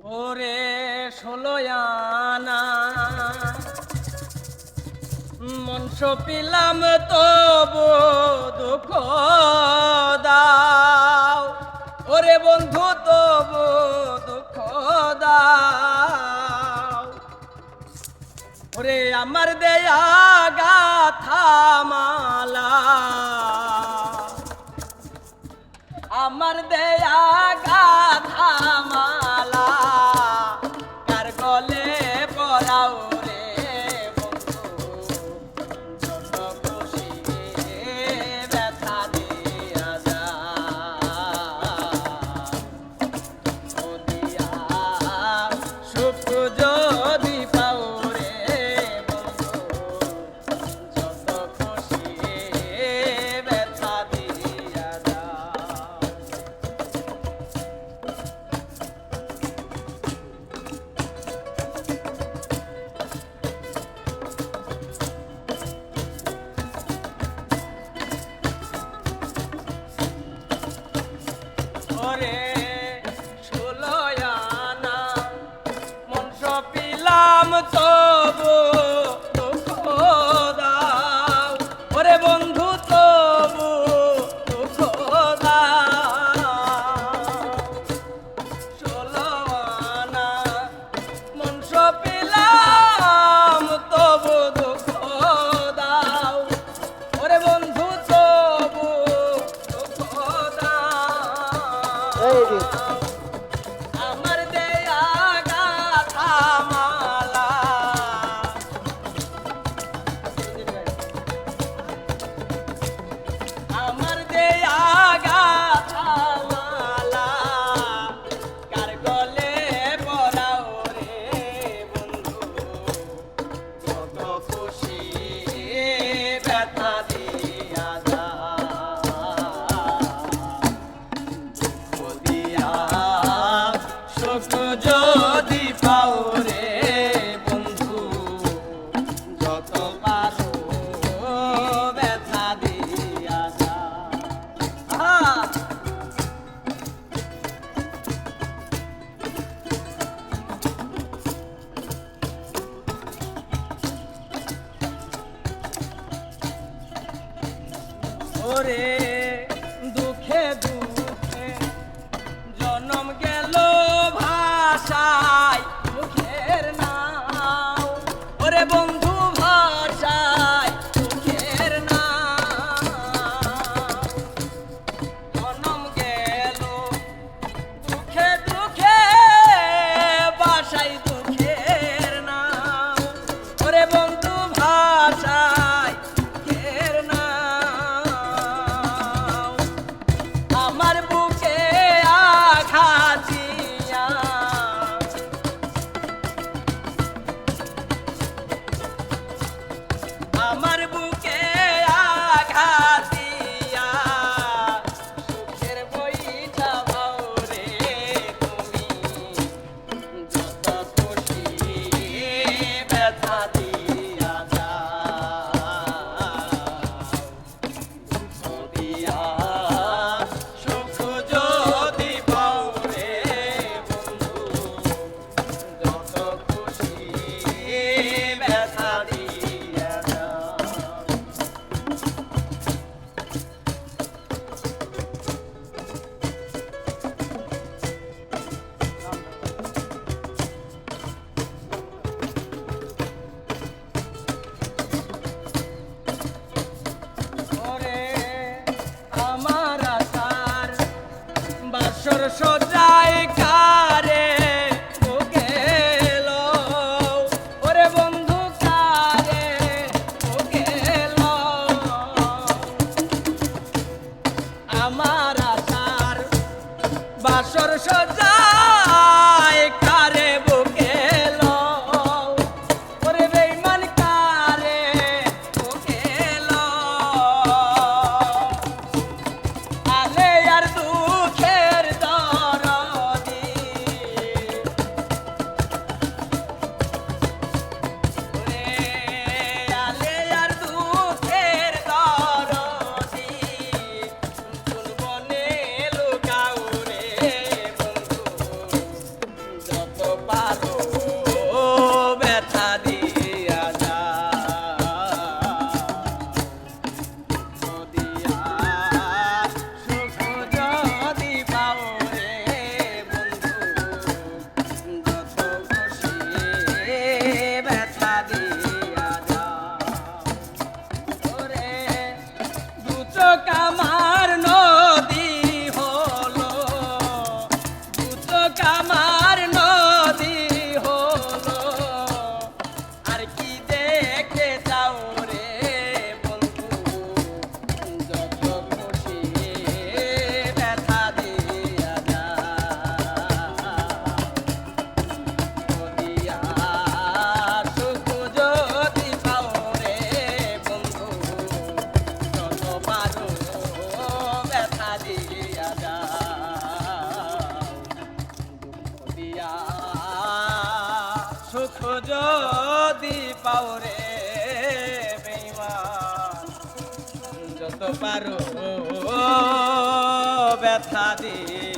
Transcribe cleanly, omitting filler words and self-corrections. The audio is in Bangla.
ওরে ষোলো আনা মন সপিলাম তবু দুঃখ দাও, ওরে বন্ধু তবু দুঃখ দাও। ওরে আমার দেয়া গাথা মালা, আমার দেয়া গাথা মালা কার গলে পরাও রে বন্ধু, যত খুশি ব্যথা দিয়া যা। ও দিয়া সুখ যদি পাও রে বন্ধু, যত খুশি ব্যথা দিয়া যা। ওরে ষোলো আনা মন সপিলাম তবু দুঃখ দাও, ওরে বন্ধু তবু দুঃখ দাও। ষোলো আনা মন সপিলাম তবু দুঃখ দাও, ওরে বন্ধু তবু দুঃখ দাও। আমার দেয়া গাথা মালা, আমার দেয়া গাথা মালা কার গলে পরাও রে বন্ধু, যত খুশি ব্যথা দিয়া যা। দিয়া সুখ যদি পাও রে বন্ধু, যত পারো ব্যথা দিয়া যা। ওরে দুঃখে দুঃখে জনম গেল ভাষায় দুঃখের নাও, ওরে বন্ধু ভাষায় দুঃখের নাও। জনম গেল দুঃখে দুঃখে ভাষায় দুঃখের নাও, ওরে বন্ধু ভাষায় দুঃখের নাও। আমার বুকে আঘাত দিয়া, আমার বুকে আঘাত দিয়া সুখের বইটা ভাও রে তুমি, যত খুশি ব্যথা দিয়া যাও। দিয়া সুখ যদি পাও রে বন্ধু, যত খুশি ব্যথা দিয়া যাও। ওরে আমার আশার বাসর সজায় কারে গেল, ওরে বন্ধু কারে গেল। আমার আশার বাসর সজায় কারে বুকেল, ওরে বেঈমান কারে বুকেল। আলে আর দুঃখের দরদি, ওরে আলে আর দুঃখের দরদি, কোন বনে লুকাও রে বন্ধু, যত কামার নদী হলো আর কি দেখতে চাও রে বন্ধু যত খুশি ব্যথা দিয়া যা দিয়া সুখ যদি পাও রে বন্ধু যত পারো ব্যথা দিয়া যা দিয়া সুখ যদি পাও রে বেঈমান যত পারো ব্যথা দিয়ে